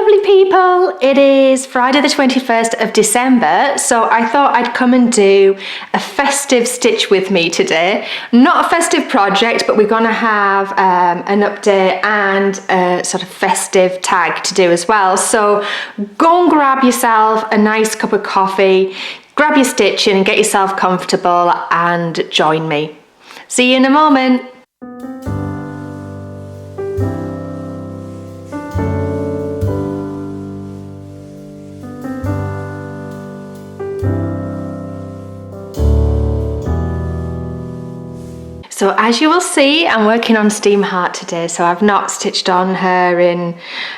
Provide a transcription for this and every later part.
lovely people, it is Friday the 21st of December, so I thought I'd come and do a festive stitch with me today. Not a festive project, but we're going to have an update and a sort of festive tag to do as well. So go and grab yourself a nice cup of coffee, grab your stitching and get yourself comfortable and join me. See you in a moment. So as you will see, I'm working on Steam Heart today, so I've not stitched on her in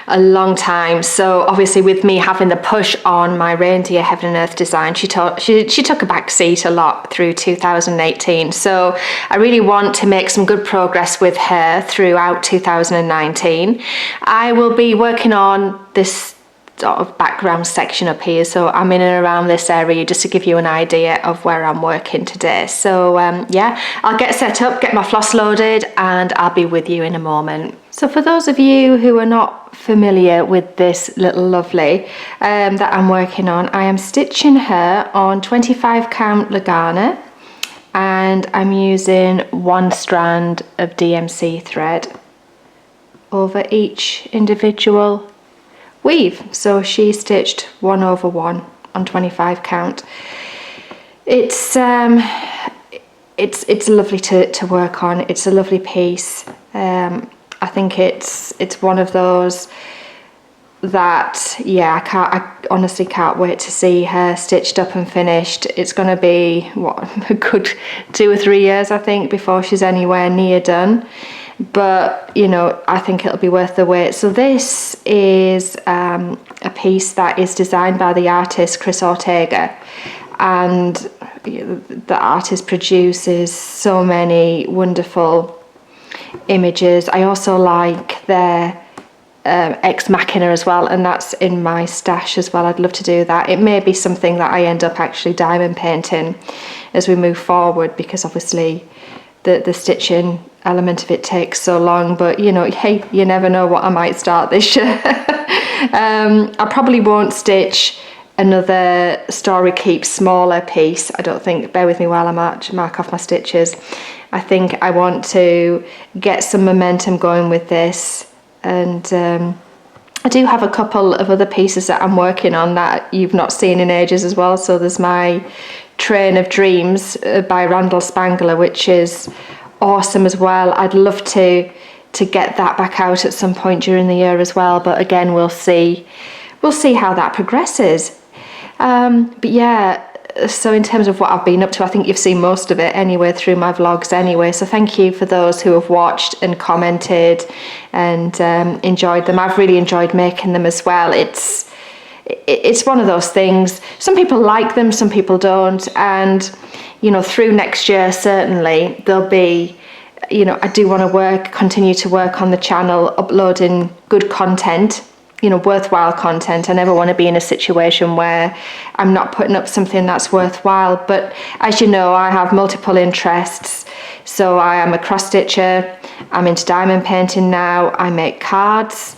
a long time. So obviously with me having the push on my Reindeer Heaven and Earth design, she took a back seat a lot through 2018. So I really want to make some good progress with her throughout 2019. I will be working on this sort of background section up here, so I'm in and around this area just to give you an idea of where I'm working today. So yeah, I'll get set up, get my floss loaded, and I'll be with you in a moment. So for those of you who are not familiar with this little lovely that I'm working on, I am stitching her on 25 count Lagana, and I'm using 1 strand of DMC thread over each individual weave. So she stitched 1 over 1 on 25 count. It's lovely to work on. It's a lovely piece. I think it's one of those that, yeah, I honestly can't wait to see her stitched up and finished. It's going to be what, a good 2 or 3 years, I think, before she's anywhere near done. But you know, I think it'll be worth the wait. So this is a piece that is designed by the artist Chris Ortega, and the artist produces so many wonderful images. I also like their Ex Machina as well, and that's in my stash as well. I'd love to do that. It may be something that I end up actually diamond painting as we move forward, because obviously the stitching element of it takes so long, but you know, hey, you never know what I might start this year. I probably won't stitch another Story Keep smaller piece, I don't think. Bear with me while I mark off my stitches. I think I want to get some momentum going with this, and I do have a couple of other pieces that I'm working on that you've not seen in ages as well. So there's my Train of Dreams by Randall Spangler, which is awesome as well. I'd love to get that back out at some point during the year as well, but again, we'll see how that progresses. But yeah, so in terms of what I've been up to, I think you've seen most of it anyway through my vlogs anyway, so thank you for those who have watched and commented and enjoyed them. I've really enjoyed making them as well. It's one of those things, some people like them, some people don't, and you know, through next year certainly there'll be, you know, I do want to continue to work on the channel, uploading good content, you know, worthwhile content. I never want to be in a situation where I'm not putting up something that's worthwhile. But as you know, I have multiple interests. So I am a cross stitcher, I'm into diamond painting now, I make cards,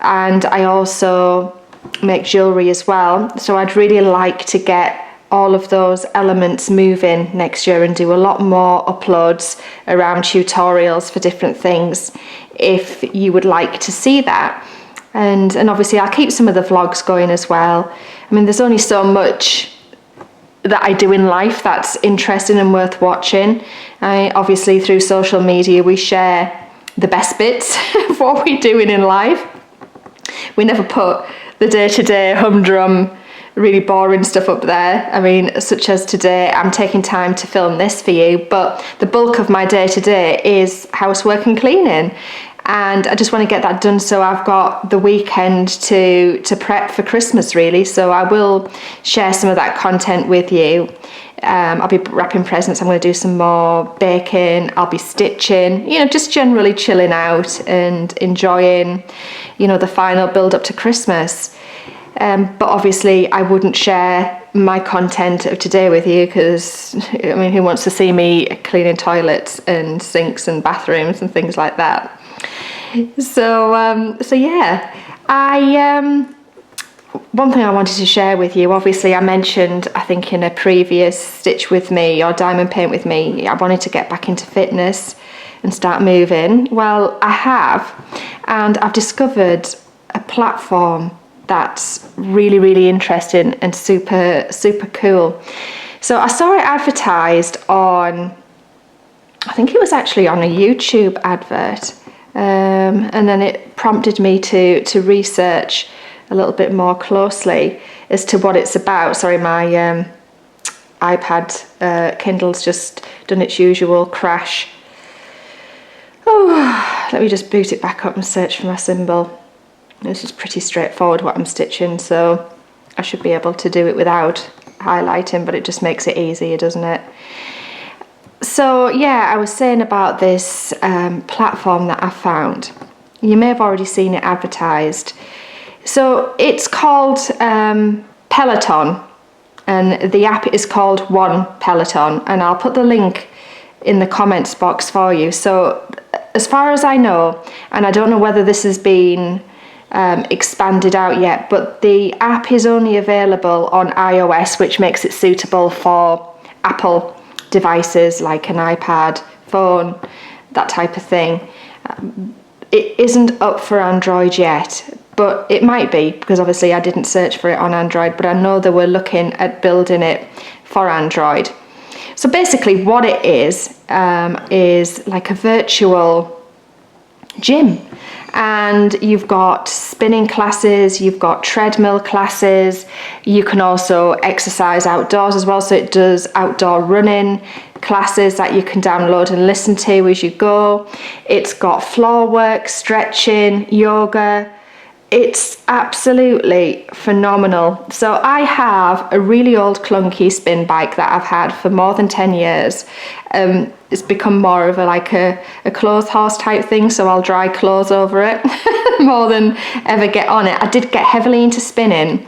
and I also make jewellery as well. So I'd really like to get all of those elements moving next year and do a lot more uploads around tutorials for different things, if you would like to see that. And obviously I'll keep some of the vlogs going as well. I mean, there's only so much that I do in life that's interesting and worth watching. Obviously through social media we share the best bits of what we're doing in life. We never put the day-to-day humdrum, really boring stuff up there. I mean, such as today, I'm taking time to film this for you, but the bulk of my day-to-day is housework and cleaning, and I just want to get that done so I've got the weekend to prep for Christmas really. So I will share some of that content with you. I'll be wrapping presents, I'm going to do some more baking, I'll be stitching, you know, just generally chilling out and enjoying, you know, the final build up to Christmas. But obviously I wouldn't share my content of today with you, because I mean, who wants to see me cleaning toilets and sinks and bathrooms and things like that? So yeah, one thing I wanted to share with you, obviously I mentioned, I think in a previous Stitch With Me or Diamond Paint With Me, I wanted to get back into fitness and start moving. Well, I have, and I've discovered a platform that's really, really interesting and super, super cool. So I saw it advertised on, I think it was actually on a YouTube advert, and then it prompted me to research a little bit more closely as to what it's about. Sorry, my iPad Kindle's just done its usual crash. Oh, let me just boot it back up and search for my symbol. This is pretty straightforward what I'm stitching, so I should be able to do it without highlighting, but it just makes it easier, doesn't it? So yeah, I was saying about this platform that I found. You may have already seen it advertised. So it's called Peloton, and the app is called One Peloton, and I'll put the link in the comments box for you. So as far as I know, and I don't know whether this has been expanded out yet, but the app is only available on iOS, which makes it suitable for Apple devices like an iPad, phone, that type of thing. It isn't up for Android yet, but it might be, because obviously I didn't search for it on Android, but I know they were looking at building it for Android. So basically what it is like a virtual gym. And you've got spinning classes, you've got treadmill classes, you can also exercise outdoors as well, so it does outdoor running classes that you can download and listen to as you go. It's got floor work, stretching, yoga. It's absolutely phenomenal. So I have a really old clunky spin bike that I've had for more than 10 years. It's become more of a clothes horse type thing, so I'll dry clothes over it more than ever get on it. I did get heavily into spinning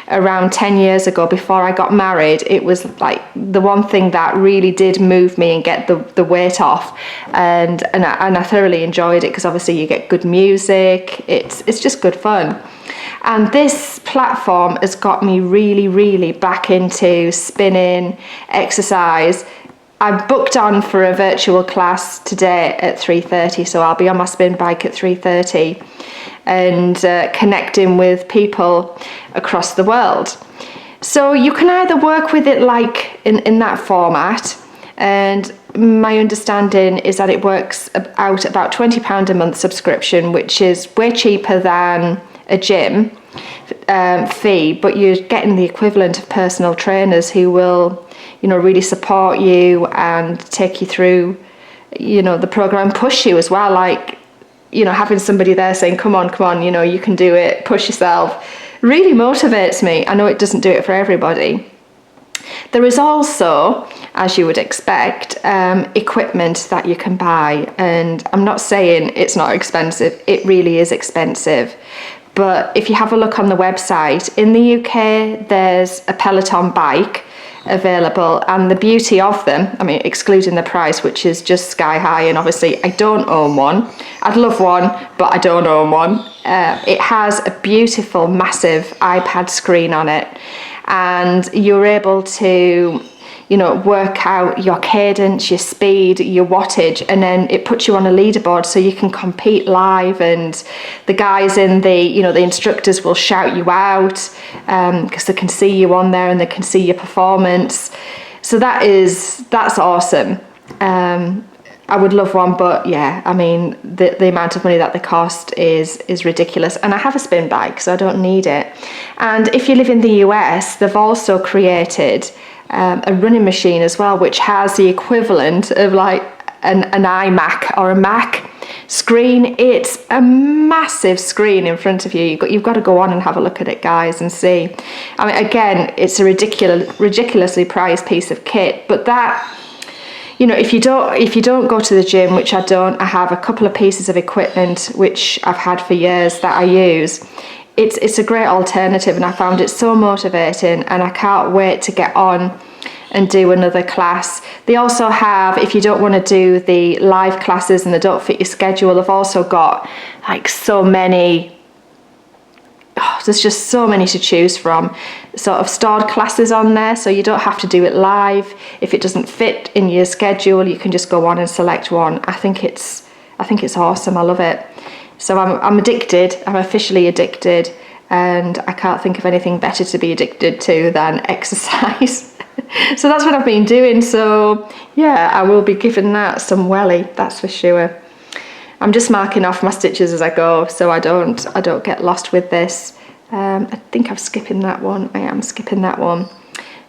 around 10 years ago before I got married. It was like the one thing that really did move me and get the weight off, and I thoroughly enjoyed it, because obviously you get good music. It's just good fun. And this platform has got me really, really back into spinning, exercise. I booked on for a virtual class today at 3:30, so I'll be on my spin bike at 3:30 and connecting with people across the world. So you can either work with it like in that format, and my understanding is that it works out about £20 a month subscription, which is way cheaper than a gym fee, but you're getting the equivalent of personal trainers who will, really support you and take you through, the program, push you as well, like, having somebody there saying, come on, you can do it, push yourself, really motivates me. I know it doesn't do it for everybody. There is also, as you would expect, equipment that you can buy, and I'm not saying it's not expensive, it really is expensive. But if you have a look on the website, in the UK there's a Peloton bike available, and the beauty of them, I mean, excluding the price, which is just sky high, and obviously I don't own one. I'd love one, but I don't own one. It has a beautiful massive iPad screen on it, and you're able to work out your cadence, your speed, your wattage, and then it puts you on a leaderboard so you can compete live, and the guys in the instructors will shout you out because they can see you on there and they can see your performance. So that's awesome. I would love one, but yeah, I mean, the amount of money that they cost is ridiculous. And I have a spin bike, so I don't need it. And if you live in the US, they've also created a running machine as well, which has the equivalent of like an iMac or a Mac screen. It's a massive screen in front of you. You've got to go on and have a look at it, guys, and see. I mean, again, it's a ridiculously priced piece of kit, but that, if you don't go to the gym, which I don't, I have a couple of pieces of equipment which I've had for years that I use. It's a great alternative, and I found it so motivating, and I can't wait to get on and do another class. They also have, if you don't want to do the live classes and they don't fit your schedule, they've also got like so many, there's just so many to choose from, sort of stored classes on there, so you don't have to do it live. If it doesn't fit in your schedule, you can just go on and select one. I think it's awesome. I love it. So I'm addicted. I'm officially addicted, and I can't think of anything better to be addicted to than exercise. So that's what I've been doing. So yeah, I will be giving that some welly, that's for sure. I'm just marking off my stitches as I go, so I don't get lost with this. I think I'm skipping that one. I am skipping that one.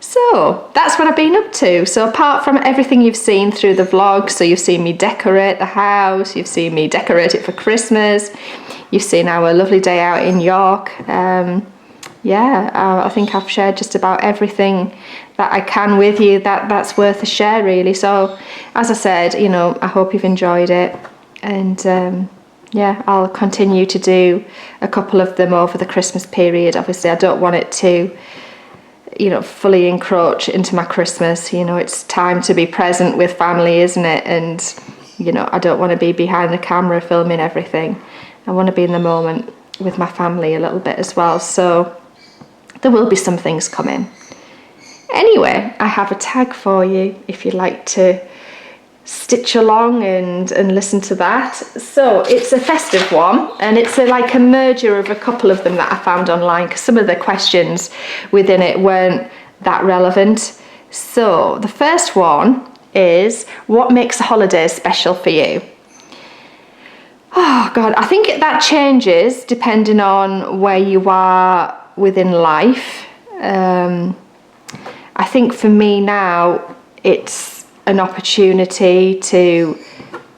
So that's what I've been up to. So apart from everything you've seen through the vlog, so you've seen me decorate the house, you've seen me decorate it for Christmas, you've seen our lovely day out in York. I think I've shared just about everything that I can with you that's worth a share, really. So as I said, I hope you've enjoyed it. And I'll continue to do a couple of them over the Christmas period. Obviously, I don't want it to, fully encroach into my Christmas. It's time to be present with family, isn't it? And, I don't want to be behind the camera filming everything. I want to be in the moment with my family a little bit as well. So there will be some things coming. Anyway, I have a tag for you if you'd like to stitch along and listen to that. So it's a festive one, and it's like a merger of a couple of them that I found online, because some of the questions within it weren't that relevant. So the first one is, what makes the holidays special for you? Oh God, I think that changes depending on where you are within life. I think for me now, it's an opportunity to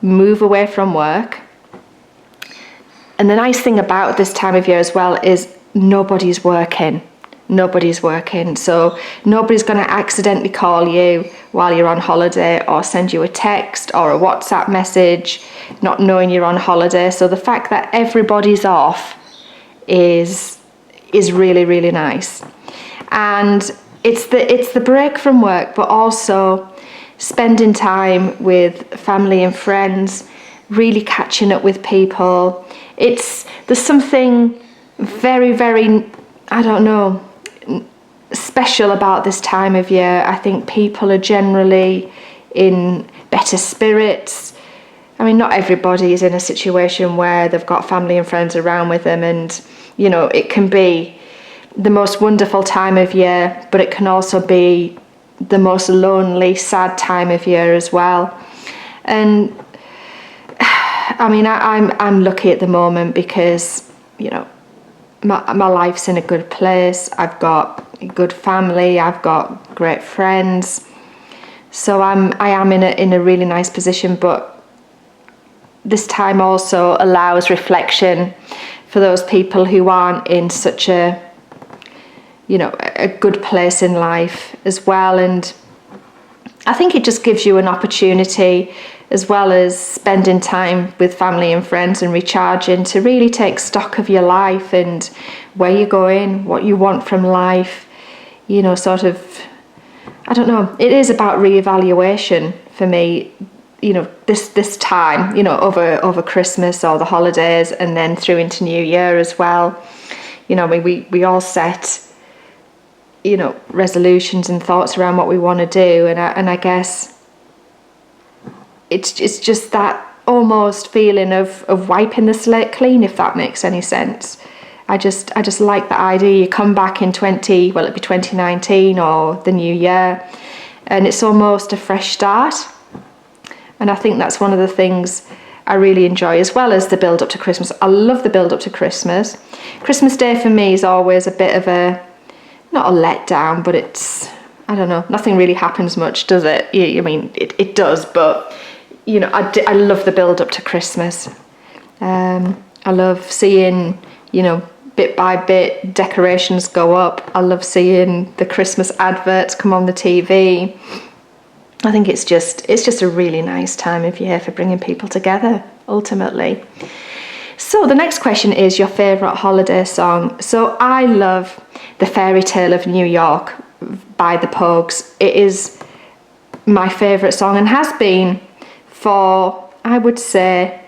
move away from work. And the nice thing about this time of year as well is nobody's working. So nobody's going to accidentally call you while you're on holiday or send you a text or a WhatsApp message not knowing you're on holiday. So the fact that everybody's off is really, really nice. And it's the break from work, but also spending time with family and friends, really catching up with people. There's something very, very, special about this time of year. I think people are generally in better spirits. I mean, not everybody is in a situation where they've got family and friends around with them, and it can be the most wonderful time of year, but it can also be the most lonely, sad time of year as well. And I mean, I'm lucky at the moment because my life's in a good place. I've got a good family. I've got great friends. So I am in a really nice position. But this time also allows reflection for those people who aren't in such a good place in life as well. And I think it just gives you an opportunity, as well as spending time with family and friends and recharging, to really take stock of your life and where you're going, what you want from life. Sort of, I don't know, it is about reevaluation for me, this time, over Christmas or the holidays, and then through into New Year as well. We all set resolutions and thoughts around what we want to do, and I guess it's just that almost feeling of wiping the slate clean, if that makes any sense. I just like the idea. You come back in it'd be 2019 or the new year, and it's almost a fresh start. And I think that's one of the things I really enjoy, as well as the build up to Christmas. I love the build up to Christmas. Christmas Day for me is always a bit of not a letdown, but it's, I don't know, nothing really happens much, does it? I mean, it does, but, I love the build up to Christmas. I love seeing, bit by bit, decorations go up. I love seeing the Christmas adverts come on the TV. I think it's just a really nice time of year for bringing people together, ultimately. So the next question is your favourite holiday song. So I love The Fairy Tale of New York by the Pogues. It is my favourite song and has been for, I would say,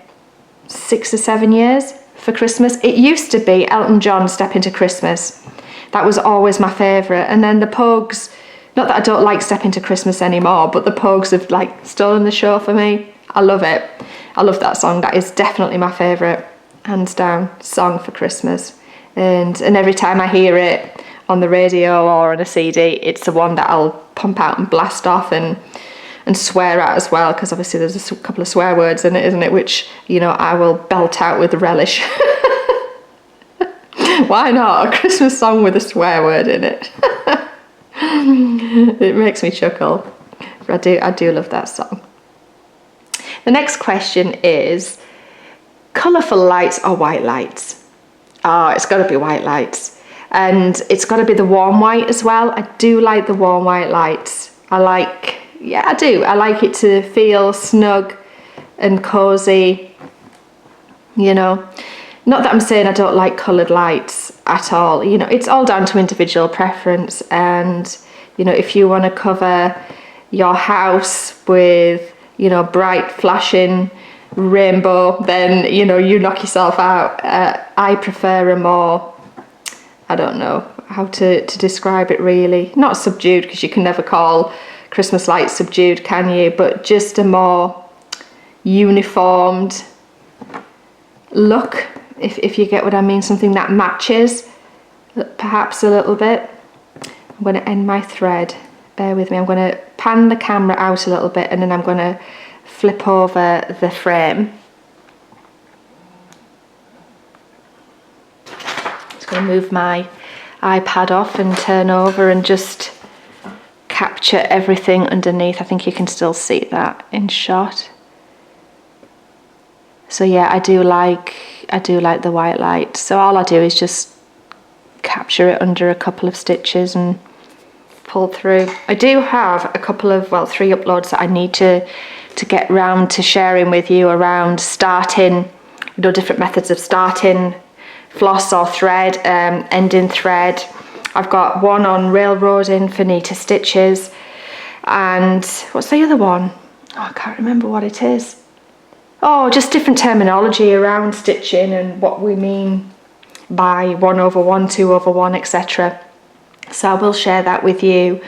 6 or 7 years for Christmas. It used to be Elton John's Step Into Christmas. That was always my favourite. And then the Pogues, not that I don't like Step Into Christmas anymore, but the Pogues have like stolen the show for me. I love it. I love that song. That is definitely my favourite, hands down, song for Christmas. And every time I hear it on the radio or on a CD, it's the one that I'll pump out and blast off and swear at as well, because obviously there's a couple of swear words in it, isn't it, which, you know, I will belt out with relish. Why not? A Christmas song with a swear word in it. It makes me chuckle. But I do love that song. The next question is, colourful lights or white lights? Oh, it's got to be white lights. And it's got to be the warm white as well. I do like the warm white lights. I do. I like it to feel snug and cosy, you know. Not that I'm saying I don't like coloured lights at all. You know, it's all down to individual preference. And, you know, if you want to cover your house with, you know, bright flashing rainbow, then, you know, you knock yourself out. I prefer a more, I don't know how to describe it really. Not subdued, because you can never call Christmas lights subdued, can you? But just a more uniformed look, if you get what I mean. Something that matches perhaps a little bit. I'm going to end my thread. Bear with me. I'm going to pan the camera out a little bit, and then I'm going to flip over the frame. Just going to move my iPad off and turn over and just capture everything underneath. I think you can still see that in shot. So yeah, I do like the white light. So all I do is just capture it under a couple of stitches and pull through. I do have a couple of, 3 uploads that I need to get round to sharing with you around starting, you know, different methods of starting floss or thread, ending thread. I've got one on railroading for neater stitches, and what's the other one? Oh, I can't remember what it is. Oh, just different terminology around stitching and what we mean by 1/1, 2/1, etc. So I will share that with you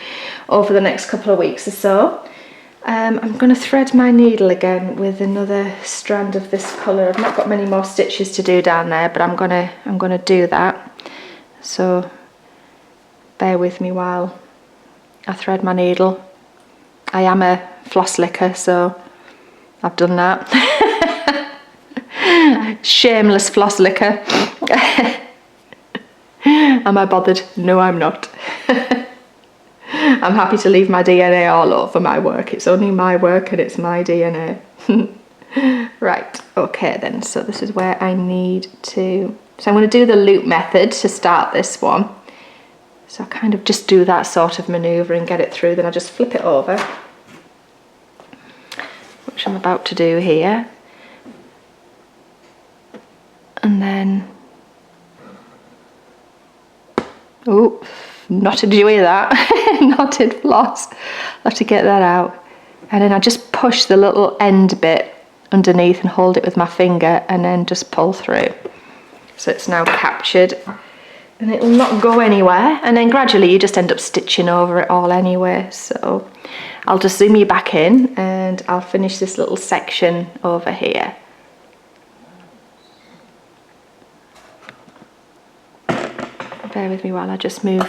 over the next couple of weeks or so. I'm going to thread my needle again with another strand of this colour. I've not got many more stitches to do down there, but I'm gonna do that. So bear with me while I thread my needle. I am a floss licker, so I've done that. Shameless floss licker. Am I bothered? No, I'm not. I'm happy to leave my DNA all over my work. It's only my work and it's my DNA. Right, okay then, so this is where I need to... So I'm going to do the loop method to start this one. So I kind of just do that sort of manoeuvre and get it through, then I just flip it over, which I'm about to do here. And then... Oh, knotted, did you hear that? Knotted floss. I'll have to get that out. And then I just push the little end bit underneath and hold it with my finger and then just pull through. So it's now captured and it will not go anywhere, and then gradually you just end up stitching over it all anyway. So I'll just zoom you back in and I'll finish this little section over here. Bear with me while I just move.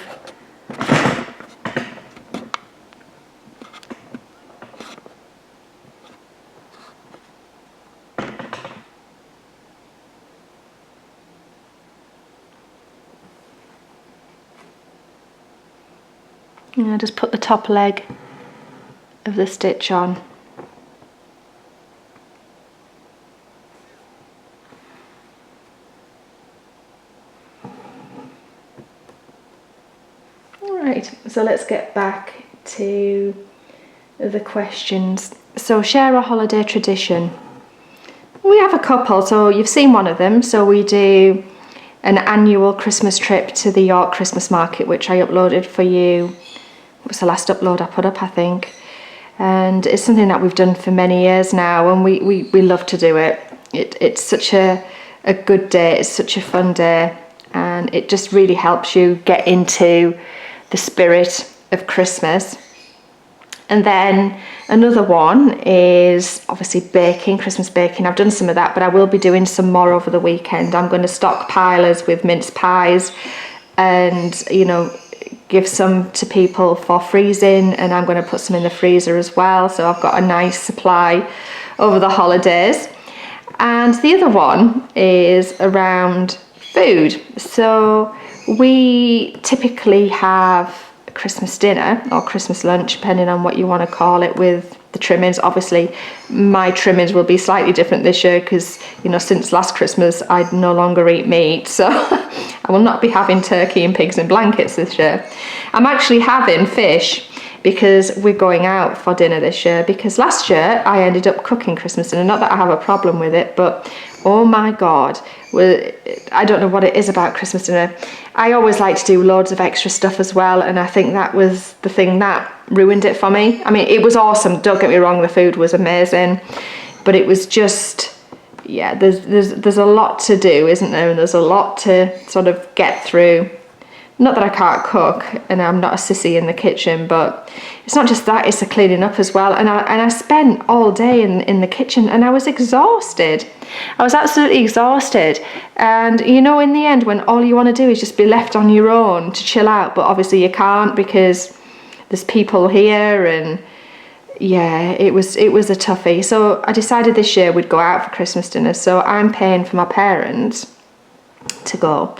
And I just put the top leg of the stitch on. Alright, so let's get back to the questions. So share a holiday tradition. We have a couple, so you've seen one of them. So we do an annual Christmas trip to the York Christmas market, which I uploaded for you was the last upload I put up, I think. And it's something that we've done for many years now, and we love to do it. It's such a good day, it's such a fun day, and it just really helps you get into the spirit of Christmas. And then another one is obviously baking, Christmas baking. I've done some of that, but I will be doing some more over the weekend. I'm going to stockpile us with mince pies and, you know, give some to people for freezing, and I'm going to put some in the freezer as well. So I've got a nice supply over the holidays. And the other one is around food. So we typically have Christmas dinner or Christmas lunch, depending on what you want to call it, with the trimmings. Obviously my trimmings will be slightly different this year because, you know, since last Christmas I no longer eat meat, so I will not be having turkey and pigs in blankets this year. I'm actually having fish because we're going out for dinner this year, because last year I ended up cooking Christmas dinner. Not that I have a problem with it, but oh my God, I don't know what it is about Christmas dinner. I always like to do loads of extra stuff as well, and I think that was the thing that ruined it for me. I mean, it was awesome, don't get me wrong, the food was amazing, but it was just, yeah, there's a lot to do, isn't there? And there's a lot to sort of get through. Not that I can't cook and I'm not a sissy in the kitchen, but it's not just that, it's the cleaning up as well. And I spent all day in the kitchen and I was exhausted. I was absolutely exhausted. And you know, in the end, when all you want to do is just be left on your own to chill out, but obviously you can't because there's people here, and yeah, it was a toughie. So I decided this year we'd go out for Christmas dinner. So I'm paying for my parents to go.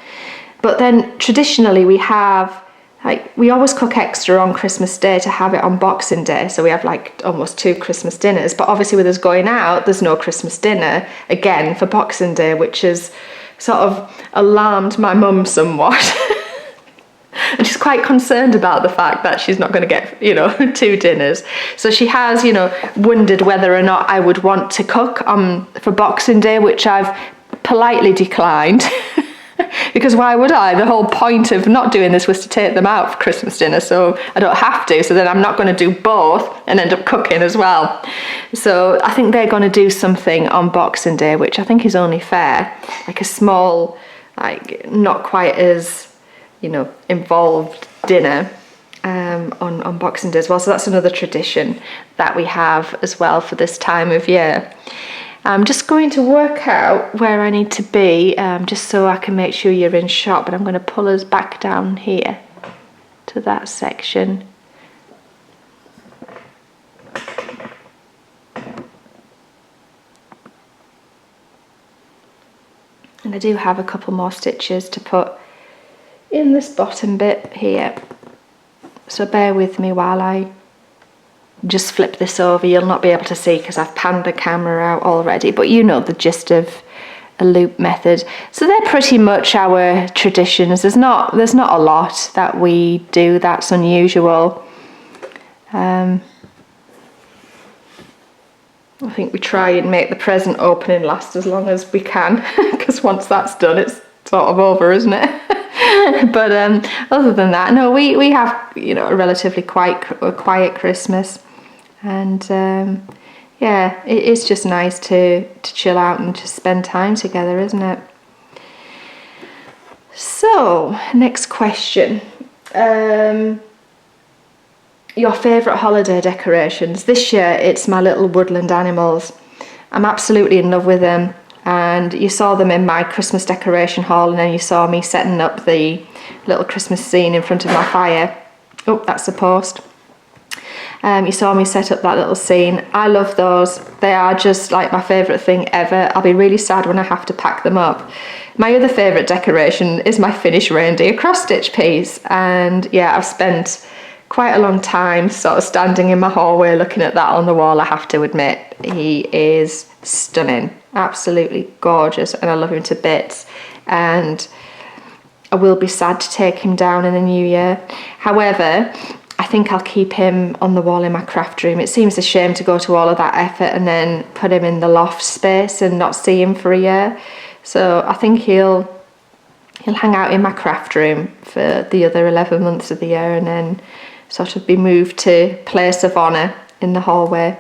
But then traditionally we have, like, we always cook extra on Christmas Day to have it on Boxing Day. So we have like almost 2 Christmas dinners. But obviously with us going out, there's no Christmas dinner again for Boxing Day, which has sort of alarmed my mum somewhat. And she's quite concerned about the fact that she's not going to get, you know, 2 dinners. So she has, you know, wondered whether or not I would want to cook for Boxing Day, which I've politely declined. Because why would I? The whole point of not doing this was to take them out for Christmas dinner, so I don't have to. So then I'm not going to do both and end up cooking as well. So I think they're going to do something on Boxing Day, which I think is only fair, like a small, like not quite as, you know, involved dinner on Boxing Day as well. So that's another tradition that we have as well for this time of year. I'm just going to work out where I need to be, just so I can make sure you're in shot, but I'm going to pull us back down here to that section. And I do have a couple more stitches to put in this bottom bit here, so bear with me while I just flip this over. You'll not be able to see because I've panned the camera out already, but you know the gist of a loop method. So they're pretty much our traditions. There's not a lot that we do that's unusual. I think we try and make the present opening last as long as we can, because once that's done, it's sort of over, isn't it? But other than that, no, we have, you know, a relatively quiet Christmas. And yeah, it is just nice to chill out and just spend time together, isn't it? So, next question. Your favourite holiday decorations. This year it's my little woodland animals. I'm absolutely in love with them, and you saw them in my Christmas decoration haul, and then you saw me setting up the little Christmas scene in front of my fire. Oh, that's the post. You saw me set up that little scene. I love those. They are just like my favourite thing ever. I'll be really sad when I have to pack them up. My other favourite decoration is my finished reindeer cross-stitch piece, and yeah, I've spent quite a long time sort of standing in my hallway looking at that on the wall. I have to admit, he is stunning, absolutely gorgeous, and I love him to bits. And I will be sad to take him down in the new year. However, I think I'll keep him on the wall in my craft room. It seems a shame to go to all of that effort and then put him in the loft space and not see him for a year. So I think he'll hang out in my craft room for the other 11 months of the year, and then sort of be moved to place of honour in the hallway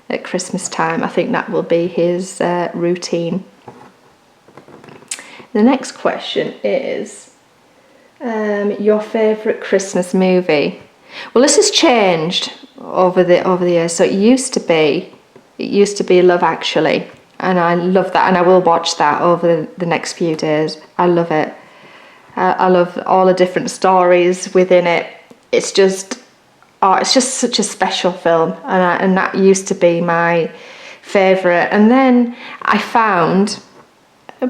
at Christmas time. I think that will be his routine. The next question is your favourite Christmas movie. Well, this has changed over the years. So it used to be Love Actually, and I love that, and I will watch that over the next few days. I love it. I love all the different stories within it. It's just such a special film, and that used to be my favourite. And then I found,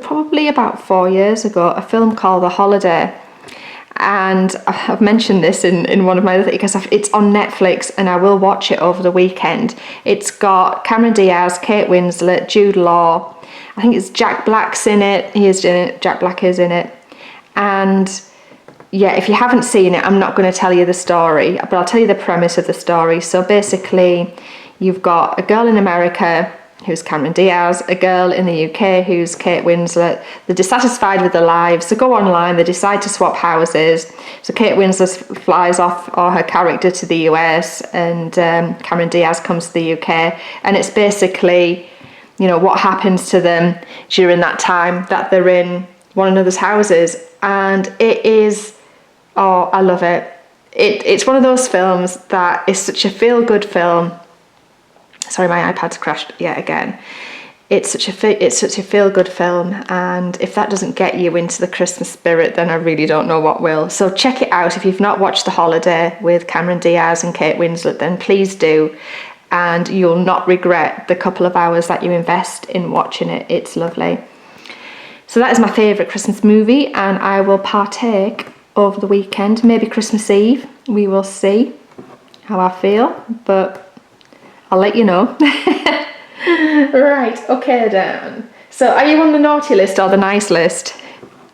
probably about 4 years ago, a film called The Holiday. And I've mentioned this in one of my other things, because it's on Netflix, and I will watch it over the weekend. It's got Cameron Diaz, Kate Winslet, Jude Law. I think it's Jack Black's in it. He is in it. Jack Black is in it. And yeah, if you haven't seen it, I'm not going to tell you the story, but I'll tell you the premise of the story. So basically, you've got a girl in America who's Cameron Diaz, a girl in the UK who's Kate Winslet. They're dissatisfied with their lives, so go online, they decide to swap houses. So Kate Winslet flies off, or her character, to the US, and Cameron Diaz comes to the UK. And it's basically, what happens to them during that time that they're in one another's houses. And it is, I love it. It's one of those films that is such a feel-good film. Sorry, my iPad's crashed yet again. It's such a feel-good film, and if that doesn't get you into the Christmas spirit, then I really don't know what will. So check it out. If you've not watched The Holiday with Cameron Diaz and Kate Winslet, then please do, and you'll not regret the couple of hours that you invest in watching it. It's lovely. So that is my favourite Christmas movie, and I will partake over the weekend, maybe Christmas Eve. We will see how I feel, but I'll let you know. Right, okay, Dan. So are you on the naughty list or the nice list?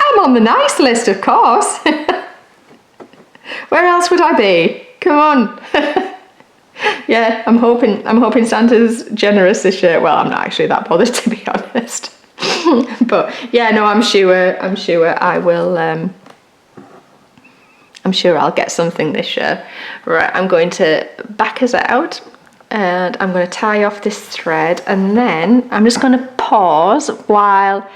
I'm on the nice list, of course. Where else would I be? Come on. Yeah, I'm hoping Santa's generous this year. Well, I'm not actually that bothered, to be honest. But yeah, no, I'm sure I will. I'm sure I'll get something this year. Right, I'm going to back us out, and I'm going to tie off this thread, and then I'm just going to pause while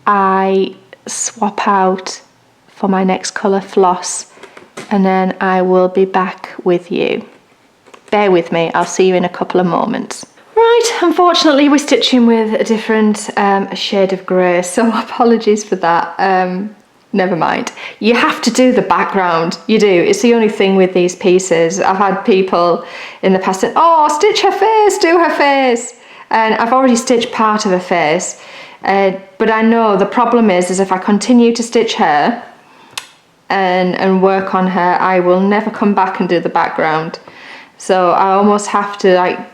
I swap out for my next colour floss, and then I will be back with you. Bear with me, I'll see you in a couple of moments. Right, unfortunately we're stitching with a different shade of grey, so apologies for that. Never mind. You have to do the background. You do. It's the only thing with these pieces. I've had people in the past say, oh, stitch her face, do her face. And I've already stitched part of her face. But I know the problem is if I continue to stitch her and work on her, I will never come back and do the background. So I almost have to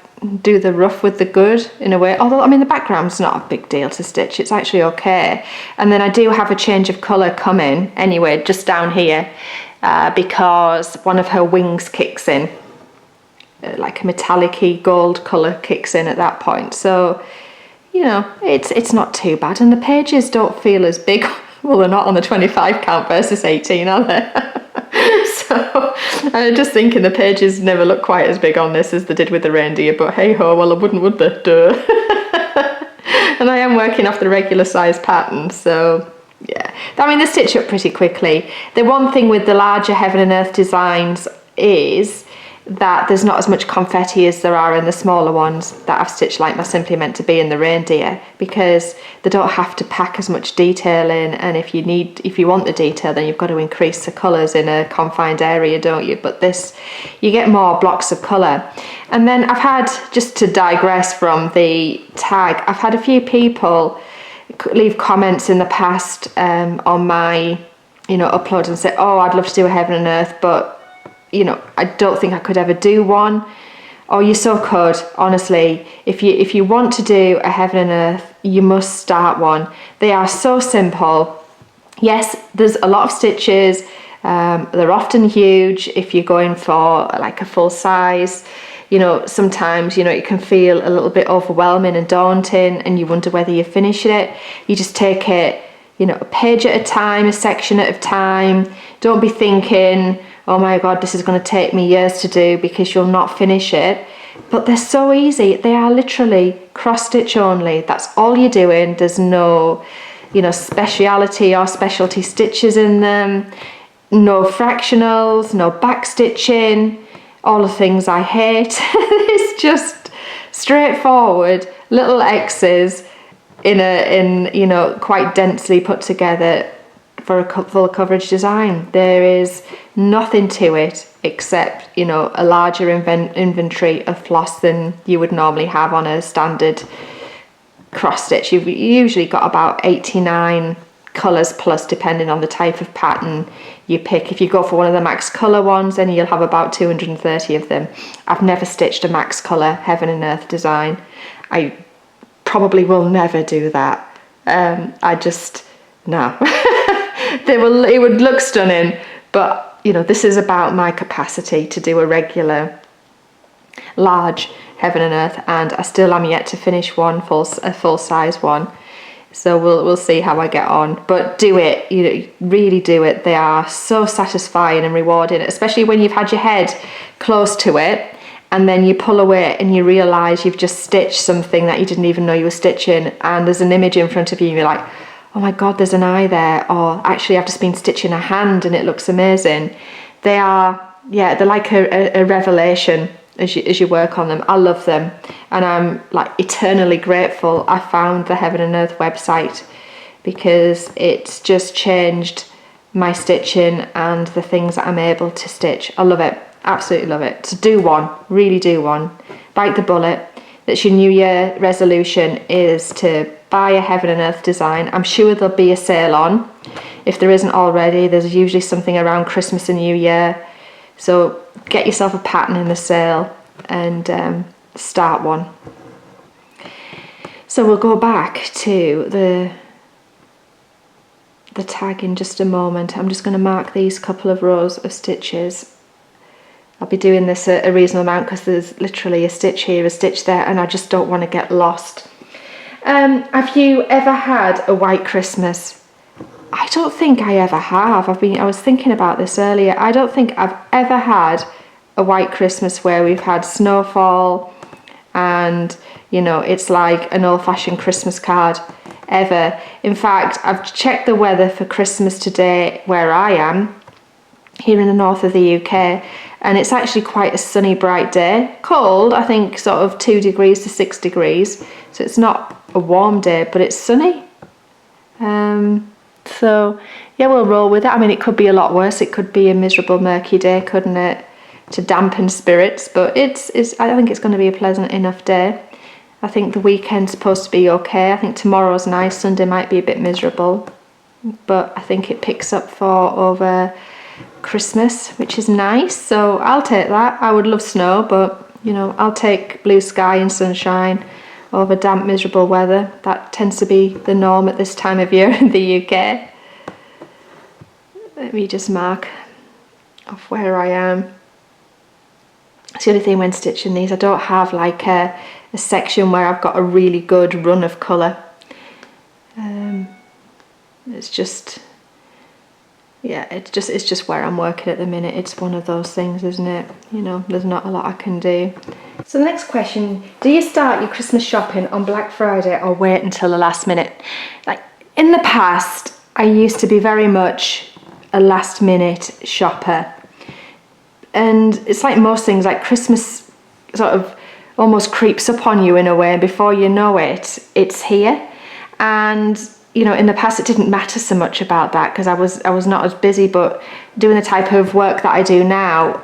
do the rough with the good in a way, although I mean the background's not a big deal to stitch, it's actually okay. And then I do have a change of colour coming anyway, just down here, because one of her wings kicks in, like a metallic-y gold colour kicks in at that point. So it's not too bad, and the pages don't feel as big. Well, they're not on the 25 count versus 18, are they? So I'm just thinking the pages never look quite as big on this as they did with the reindeer, but hey ho, well, I wouldn't, would they? Duh. And I am working off the regular size pattern, so yeah. I mean, they stitch up pretty quickly. The one thing with the larger Heaven and Earth designs is that there's not as much confetti as there are in the smaller ones that I've stitched like my Simply Meant to Be in the reindeer, because they don't have to pack as much detail in, and if you want the detail, then you've got to increase the colours in a confined area, don't you? But this, you get more blocks of colour. And then I've had, just to digress from the tag, I've had a few people leave comments in the past on my upload and say, oh, I'd love to do a Heaven and Earth, but I don't think I could ever do one. Oh, you so could, honestly. If you want to do a Heaven and Earth, you must start one. They are so simple. Yes, there's a lot of stitches. They're often huge if you're going for like a full size. Sometimes, it can feel a little bit overwhelming and daunting, and you wonder whether you finish it. You just take it, a page at a time, a section at a time. Don't be thinking, oh my God, this is going to take me years to do because you'll not finish it. But they're so easy. They are literally cross stitch only. That's all you're doing. There's no, you know, speciality or specialty stitches in them. No fractionals, no back stitching, all the things I hate. It's just straightforward little X's in you know, quite densely put together for a full coverage design. There is nothing to it except, you know, a larger inventory of floss than you would normally have on a standard cross stitch. You've usually got about 89 colours plus, depending on the type of pattern you pick. If you go for one of the max colour ones, then you'll have about 230 of them. I've never stitched a max colour heaven and earth design. I probably will never do that. I just, no. It would look stunning, but you know, this is about my capacity to do a regular large heaven and earth, and I still am yet to finish a full size one. So we'll see how I get on. But do it, you know, really do it. They are so satisfying and rewarding, especially when you've had your head close to it and then you pull away and you realise you've just stitched something that you didn't even know you were stitching, and there's an image in front of you and you're like, oh my God, there's an eye there, or actually I've just been stitching a hand and it looks amazing. They are, yeah, they're like a revelation as you work on them. I love them, and I'm like eternally grateful I found the Heaven and Earth website, because it's just changed my stitching and the things that I'm able to stitch. I love it, absolutely love it. So do one, really do one. Bite the bullet. That's your New Year resolution, is to buy a Heaven and Earth design. I'm sure there'll be a sale on. If there isn't already, there's usually something around Christmas and New Year. So get yourself a pattern in the sale and start one. So we'll go back to the tag in just a moment. I'm just going to mark these couple of rows of stitches. I'll be doing this a reasonable amount because there's literally a stitch here, a stitch there, and I just don't want to get lost. Have you ever had a white Christmas? I don't think I ever have. I was thinking about this earlier. I don't think I've ever had a white Christmas where we've had snowfall and, you know, it's like an old-fashioned Christmas card ever. In fact, I've checked the weather for Christmas today where I am, here in the north of the UK, and it's actually quite a sunny, bright day. Cold, I think sort of 2 degrees to 6 degrees, so it's not a warm day, but it's sunny. So yeah, we'll roll with it. I mean, it could be a lot worse. It could be a miserable, murky day, couldn't it, to dampen spirits? But I think it's going to be a pleasant enough day. I think the weekend's supposed to be okay. I think tomorrow's nice. Sunday might be a bit miserable, but I think it picks up for over Christmas, which is nice. So I'll take that. I would love snow, but you know, I'll take blue sky and sunshine over damp, miserable weather. That tends to be the norm at this time of year in the UK. Let me just mark off where I am. It's the only thing when stitching these, I don't have like a section where I've got a really good run of colour. It's just, yeah, it's just where I'm working at the minute. It's one of those things, isn't it? You know, there's not a lot I can do. So the next question, do you start your Christmas shopping on Black Friday or wait until the last minute? Like in the past, I used to be very much a last minute shopper. And it's like most things, like Christmas sort of almost creeps up on you in a way. Before you know it, it's here. And you know, in the past it didn't matter so much about that because I was not as busy, but doing the type of work that I do now,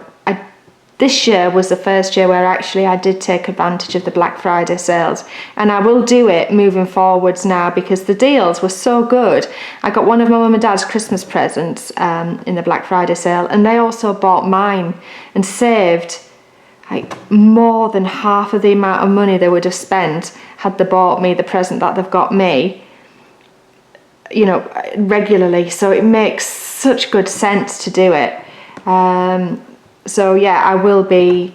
this year was the first year where actually I did take advantage of the Black Friday sales, and I will do it moving forwards now because the deals were so good. I got one of my mum and dad's Christmas presents in the Black Friday sale, and they also bought mine and saved like more than half of the amount of money they would have spent had they bought me the present that they've got me, you know, regularly. So it makes such good sense to do it. So yeah, I will be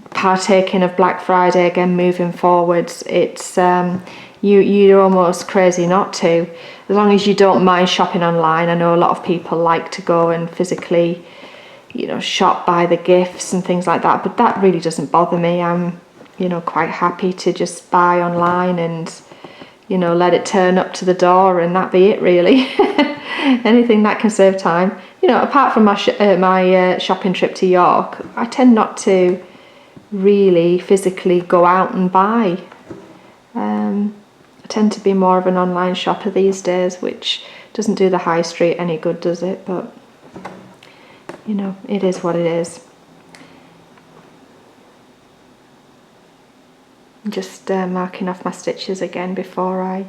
partaking of Black Friday again moving forwards. It's you're almost crazy not to, as long as you don't mind shopping online. I know a lot of people like to go and physically you know, shop, buy the gifts and things like that, but that really doesn't bother me. I'm, you know, quite happy to just buy online and, you know, let it turn up to the door and that be it, really. Anything that can save time. You know, apart from my shopping trip to York, I tend not to really physically go out and buy. I tend to be more of an online shopper these days, which doesn't do the high street any good, does it? But, you know, it is what it is. Just marking off my stitches again before I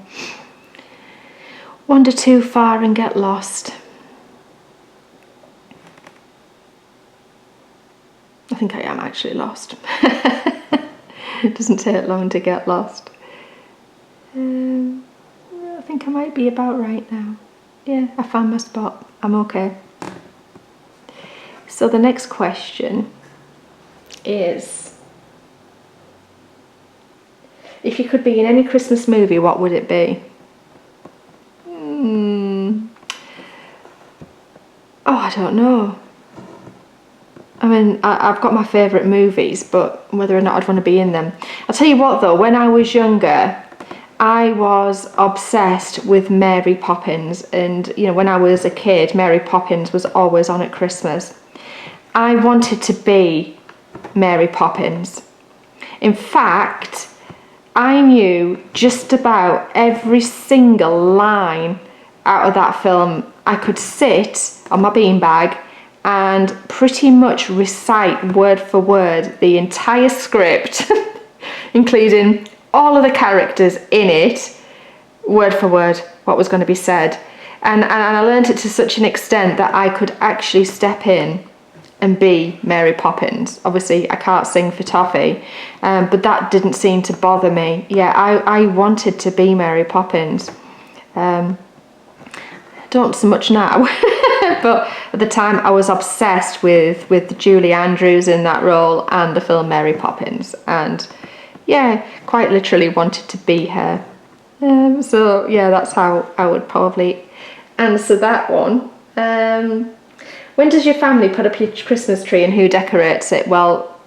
wander too far and get lost. I think I am actually lost. It doesn't take long to get lost. I think I might be about right now. Yeah, I found my spot. I'm okay. So the next question is, if you could be in any Christmas movie, what would it be? Oh, I don't know. I mean, I've got my favourite movies, but whether or not I'd want to be in them. I'll tell you what though, when I was younger, I was obsessed with Mary Poppins, and you know, when I was a kid, Mary Poppins was always on at Christmas. I wanted to be Mary Poppins. In fact, I knew just about every single line out of that film. I could sit on my beanbag and pretty much recite word for word the entire script, including all of the characters in it, word for word, what was going to be said. And I learned it to such an extent that I could actually step in and be Mary Poppins. Obviously, I can't sing for Toffee, but that didn't seem to bother me. Yeah, I wanted to be Mary Poppins. Don't so much now, but at the time I was obsessed with Julie Andrews in that role and the film Mary Poppins, and yeah, quite literally wanted to be her. So yeah, that's how I would probably answer that one. When does your family put up your Christmas tree and who decorates it? Well,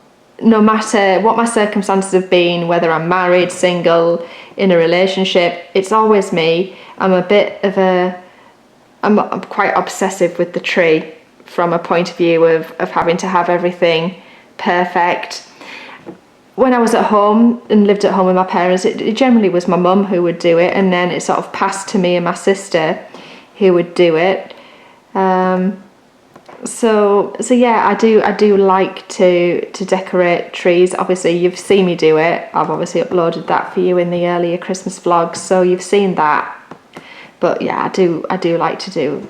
no matter what my circumstances have been, whether I'm married, single, in a relationship, it's always me. I'm quite obsessive with the tree from a point of view of having to have everything perfect. When I was at home and lived at home with my parents, it generally was my mum who would do it, and then it sort of passed to me and my sister who would do it. So yeah, I do like to decorate trees. Obviously, you've seen me do it. I've obviously uploaded that for you in the earlier Christmas vlogs, so you've seen that. But yeah, I do like to do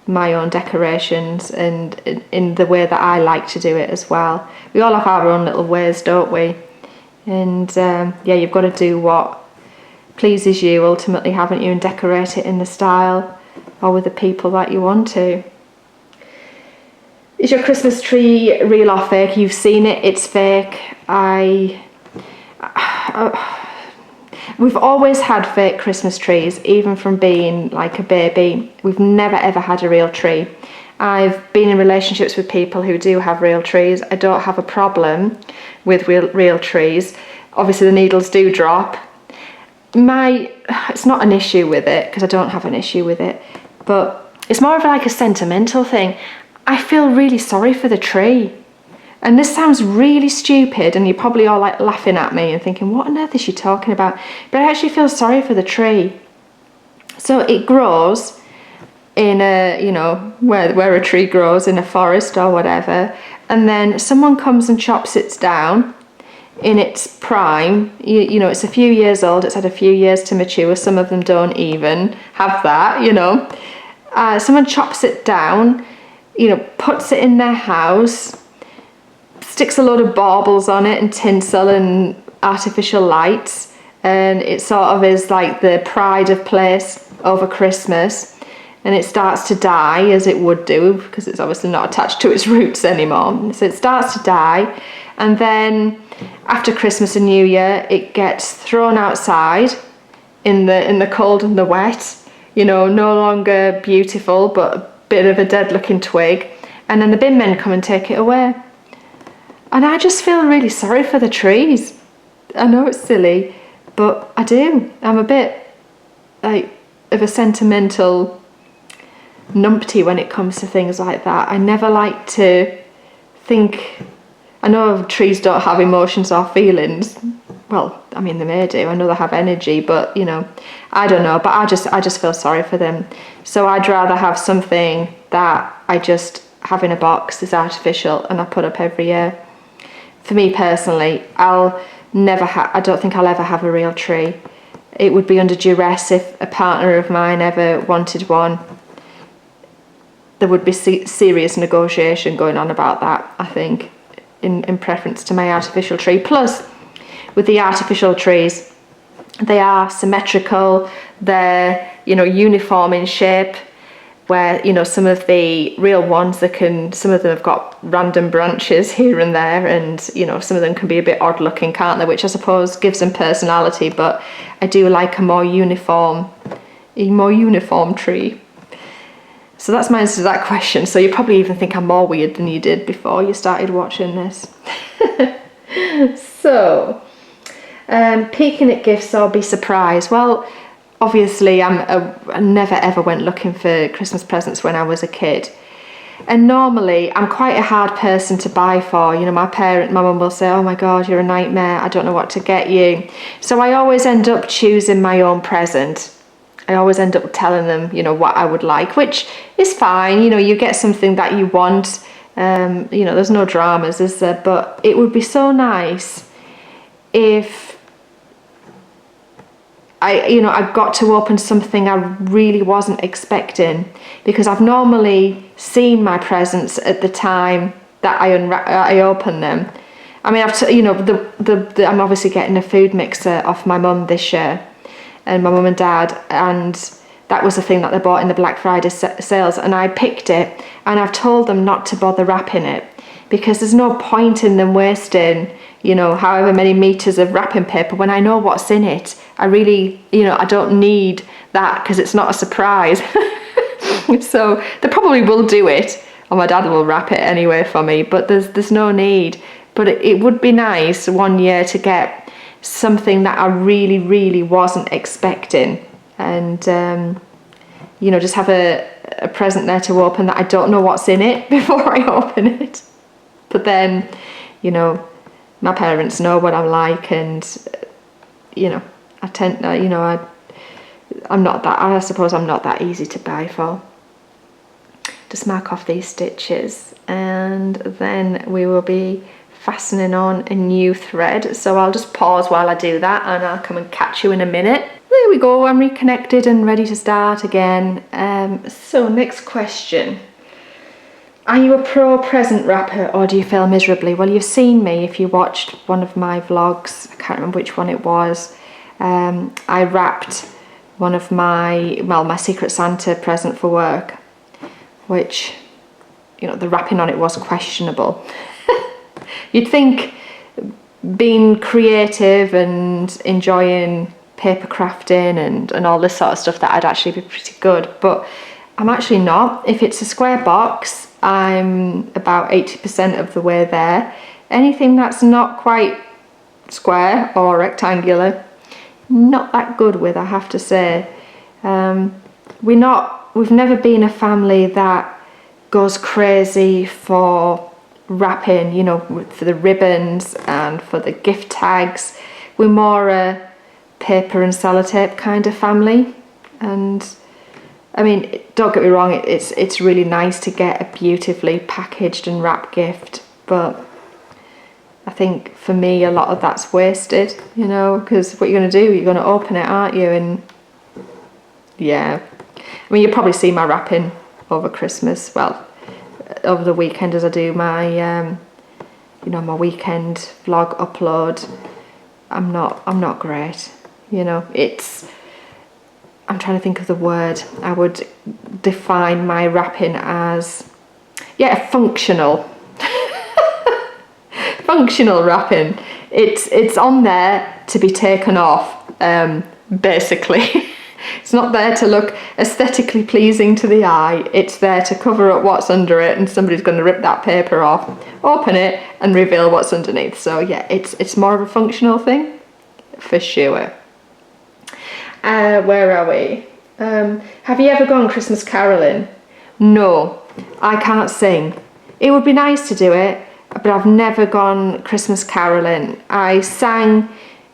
my own decorations, and in the way that I like to do it as well. We all have our own little ways, don't we? And yeah, you've got to do what pleases you ultimately, haven't you, and decorate it in the style or with the people that you want to. Is your Christmas tree real or fake? You've seen it, it's fake. We've always had fake Christmas trees, even from being like a baby. We've never ever had a real tree. I've been in relationships with people who do have real trees. I don't have a problem with real trees. Obviously the needles do drop. It's not an issue with it, because I don't have an issue with it, but it's more of like a sentimental thing. I feel really sorry for the tree. And this sounds really stupid, and you're probably all like laughing at me and thinking, what on earth is she talking about? But I actually feel sorry for the tree. So it grows in a, you know, where a tree grows, in a forest or whatever, and then someone comes and chops it down in its prime. You know, it's a few years old, it's had a few years to mature. Some of them don't even have that, you know. Someone chops it down, you know, puts it in their house, sticks a load of baubles on it and tinsel and artificial lights, and it sort of is like the pride of place over Christmas, and it starts to die, as it would do, because it's obviously not attached to its roots anymore. So it starts to die, and then after Christmas and New Year it gets thrown outside in the cold and the wet, you know, no longer beautiful but a bit of a dead looking twig. and then the bin men come and take it away. And I just feel really sorry for the trees. I know it's silly, but I do. I'm a bit like of a sentimental numpty when it comes to things like that. I never like to think, I know trees don't have emotions or feelings. Well, I mean, they may do. I know they have energy, but you know, I don't know. But I just feel sorry for them. So I'd rather have something that I just have in a box, is artificial, and I put up every year. For me personally, I don't think I'll ever have a real tree. It would be under duress if a partner of mine ever wanted one. There would be serious negotiation going on about that, I think, in preference to my artificial tree. Plus, with the artificial trees, they are symmetrical, they're, you know, uniform in shape, where, you know, some of the real ones, some of them have got random branches here and there, and, you know, some of them can be a bit odd looking, can't they, which I suppose gives them personality, but I do like a more uniform tree. So that's my answer to that question. So you probably even think I'm more weird than you did before you started watching this. So, peeking at gifts or be surprised. Well, obviously I never ever went looking for Christmas presents when I was a kid. And normally I'm quite a hard person to buy for. You know, my mum will say, oh my God, you're a nightmare, I don't know what to get you. So I always end up choosing my own present. I always end up telling them, you know, what I would like, which is fine. You know, you get something that you want. You know, there's no dramas, is there? But it would be so nice if I got to open something I really wasn't expecting, because I've normally seen my presents at the time that I open them. I mean, I'm obviously getting a food mixer off my mum this year, and my mum and dad, and that was the thing that they bought in the Black Friday sales, and I picked it, and I've told them not to bother wrapping it, because there's no point in them wasting, you know, however many meters of wrapping paper when I know what's in it. I really, you know, I don't need that, because it's not a surprise. So they probably will do it, or my dad will wrap it anyway for me, but there's no need. But it would be nice one year to get something that I really, really wasn't expecting, and you know, just have a present there to open that I don't know what's in it before I open it. But then, you know, my parents know what I'm like, and you know, I suppose I'm not that easy to buy for. Just mark off these stitches, and then we will be fastening on a new thread. So I'll just pause while I do that, and I'll come and catch you in a minute. There we go, I'm reconnected and ready to start again. So next question. Are you a pro present wrapper, or do you fail miserably? Well, you've seen me if you watched one of my vlogs. I can't remember which one it was. I wrapped one of my Secret Santa present for work, which, you know, the wrapping on it was questionable. You'd think being creative and enjoying paper crafting and all this sort of stuff that I'd actually be pretty good, but I'm actually not. If it's a square box, I'm about 80% of the way there. Anything that's not quite square or rectangular, not that good with, I have to say. We've never been a family that goes crazy for wrapping, you know, for the ribbons and for the gift tags. We're more a paper and sellotape kind of family. And I mean, don't get me wrong, it's really nice to get a beautifully packaged and wrapped gift, but I think for me a lot of that's wasted, you know, because what you're going to do, you're going to open it, aren't you? And yeah, I mean, you'll probably see my wrapping over Christmas, well, over the weekend, as I do my my weekend vlog upload. I'm not great, you know. I'm trying to think of the word. I would define my wrapping as, functional. Functional wrapping. It's on there to be taken off, basically. It's not there to look aesthetically pleasing to the eye. It's there to cover up what's under it, and somebody's going to rip that paper off, open it, and reveal what's underneath. So yeah, it's more of a functional thing, for sure. Where are we? Have you ever gone Christmas caroling? No, I can't sing. It would be nice to do it, but I've never gone Christmas caroling. I sang,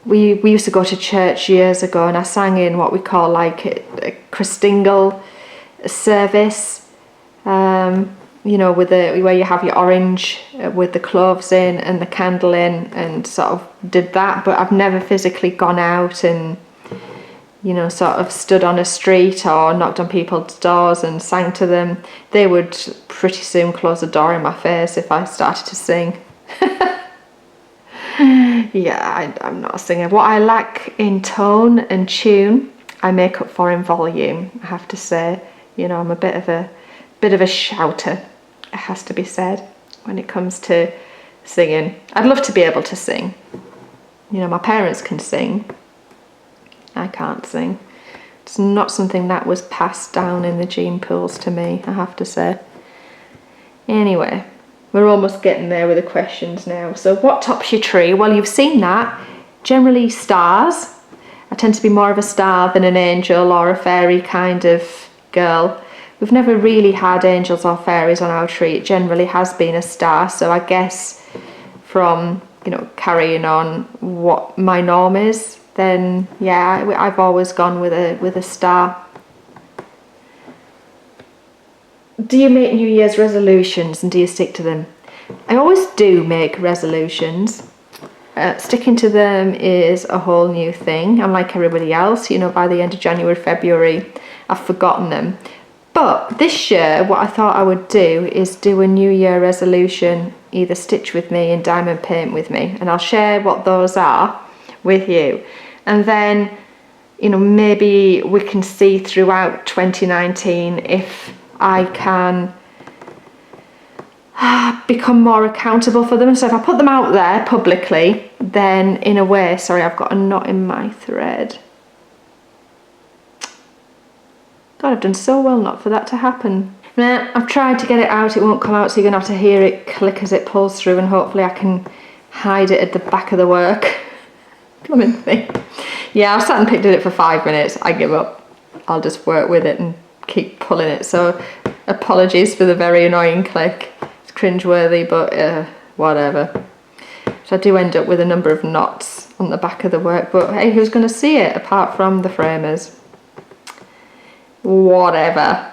we used to go to church years ago, and I sang in what we call like a Christingle service, you know, with where you have your orange with the cloves in and the candle in, and sort of did that, but I've never physically gone out and, you know, sort of stood on a street or knocked on people's doors and sang to them. They would pretty soon close the door in my face if I started to sing. Yeah, I'm not a singer. What I lack in tone and tune, I make up for in volume, I have to say. You know, I'm a bit of a shouter, it has to be said, when it comes to singing. I'd love to be able to sing. You know, my parents can sing. I can't sing. It's not something that was passed down in the gene pools to me, I have to say. Anyway, we're almost getting there with the questions now. So what tops your tree? Well, you've seen that. Generally stars. I tend to be more of a star than an angel or a fairy kind of girl. We've never really had angels or fairies on our tree. It generally has been a star. So I guess from, you know, carrying on what my norm is, then yeah, I've always gone with a star. Do you make New Year's resolutions and do you stick to them? I always do make resolutions. Sticking to them is a whole new thing. I'm like everybody else, you know, by the end of January, February, I've forgotten them. But this year, what I thought I would do is do a New Year resolution, either stitch with me and diamond paint with me, and I'll share what those are with you. And then, you know, maybe we can see throughout 2019 if I can become more accountable for them. So if I put them out there publicly, then in a way, sorry, I've got a knot in my thread. God, I've done so well not for that to happen. Nah, I've tried to get it out, it won't come out, so you're gonna have to hear it click as it pulls through, and hopefully I can hide it at the back of the work. Plumbing thing. Yeah, I've sat and picked at it for 5 minutes. I give up. I'll just work with it and keep pulling it. So apologies for the very annoying click. It's cringeworthy, but whatever. So I do end up with a number of knots on the back of the work, but hey, who's going to see it apart from the framers? Whatever.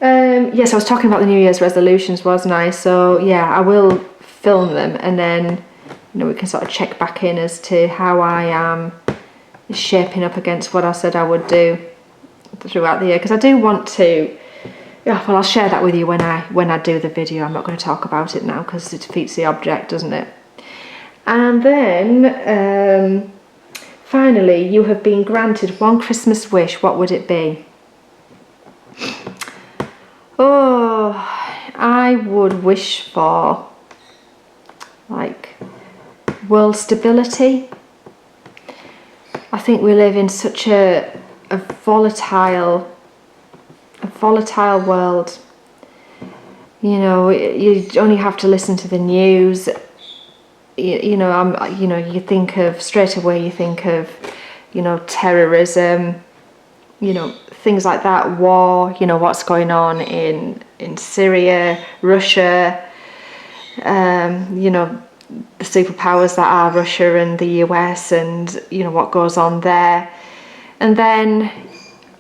Yes, I was talking about the New Year's resolutions, wasn't I? So yeah, I will film them, and then, you know, we can sort of check back in as to how I am shaping up against what I said I would do throughout the year, because I do want to, yeah, well, I'll share that with you when I do the video. I'm not going to talk about it now because it defeats the object, doesn't it? And then finally, you have been granted one Christmas wish. What would it be? Oh, I would wish for like world stability. I think we live in such a volatile world. You know, you only have to listen to the news. You know, you think of straight away. You think of, you know, terrorism. You know, things like that. War. You know, what's going on in Syria, Russia. You know, the superpowers that are Russia and the US, and you know what goes on there. And then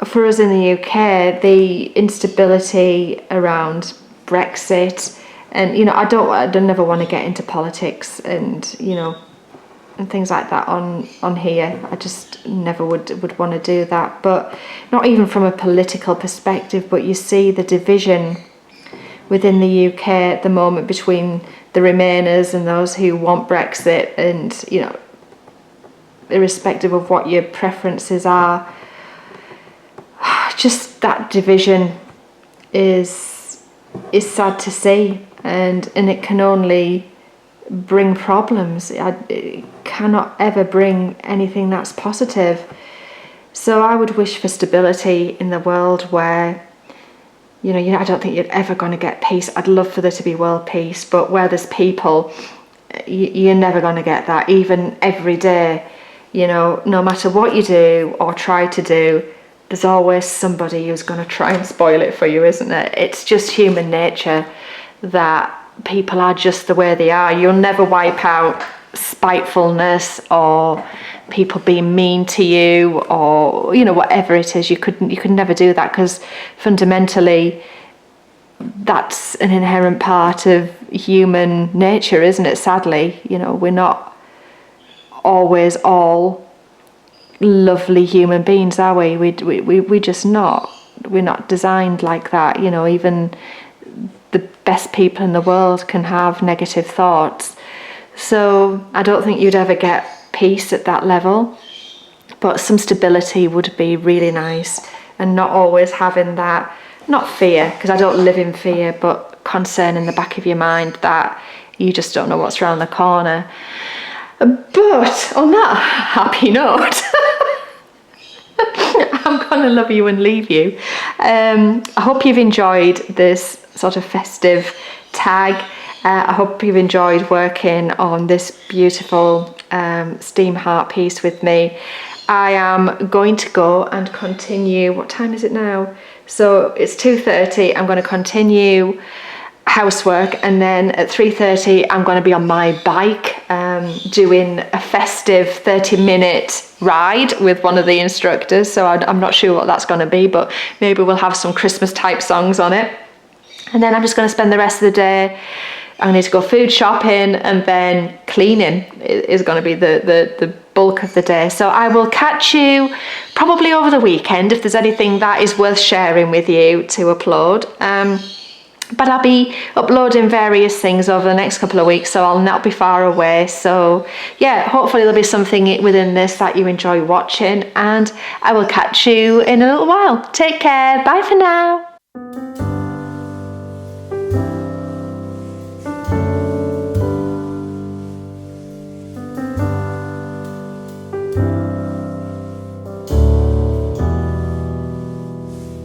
for us in the UK, the instability around Brexit, and you know, I don't never want to get into politics and, you know, and things like that on here. I just never would want to do that, but not even from a political perspective. But you see the division within the UK at the moment between the Remainers and those who want Brexit, and you know, irrespective of what your preferences are, just that division is sad to see, and it can only bring problems. It cannot ever bring anything that's positive. So I would wish for stability in the world where, I don't think you're ever going to get peace. I'd love for there to be world peace, but where there's people, you're never going to get that. Even every day, no matter what you do or try to do, there's always somebody who's going to try and spoil it for you, isn't it? It's just human nature that people are just the way they are. You'll never wipe out spitefulness or people being mean to you, or whatever it is. You could never do that, because fundamentally that's an inherent part of human nature, isn't it? Sadly, we're not always all lovely human beings, are we? We just not. We're not designed like that. Even the best people in the world can have negative thoughts. So I don't think you'd ever get peace at that level, but some stability would be really nice, and not always having that, not fear, because I don't live in fear, but concern in the back of your mind that you just don't know what's around the corner. But on that happy note, I'm going to love you and leave you. I hope you've enjoyed this sort of festive tag. I hope you've enjoyed working on this beautiful steam heart piece with me. I am going to go and continue. What time is it now? So it's 2:30. I'm going to continue housework, and then at 3:30 I'm going to be on my bike doing a festive 30-minute ride with one of the instructors. So I'm not sure what that's going to be, but maybe we'll have some Christmas type songs on it. And then I'm just going to spend the rest of the day, I need to go food shopping, and then cleaning is going to be the bulk of the day. So I will catch you probably over the weekend if there's anything that is worth sharing with you to upload. But I'll be uploading various things over the next couple of weeks, so I'll not be far away. So yeah, hopefully there'll be something within this that you enjoy watching, and I will catch you in a little while. Take care. Bye for now.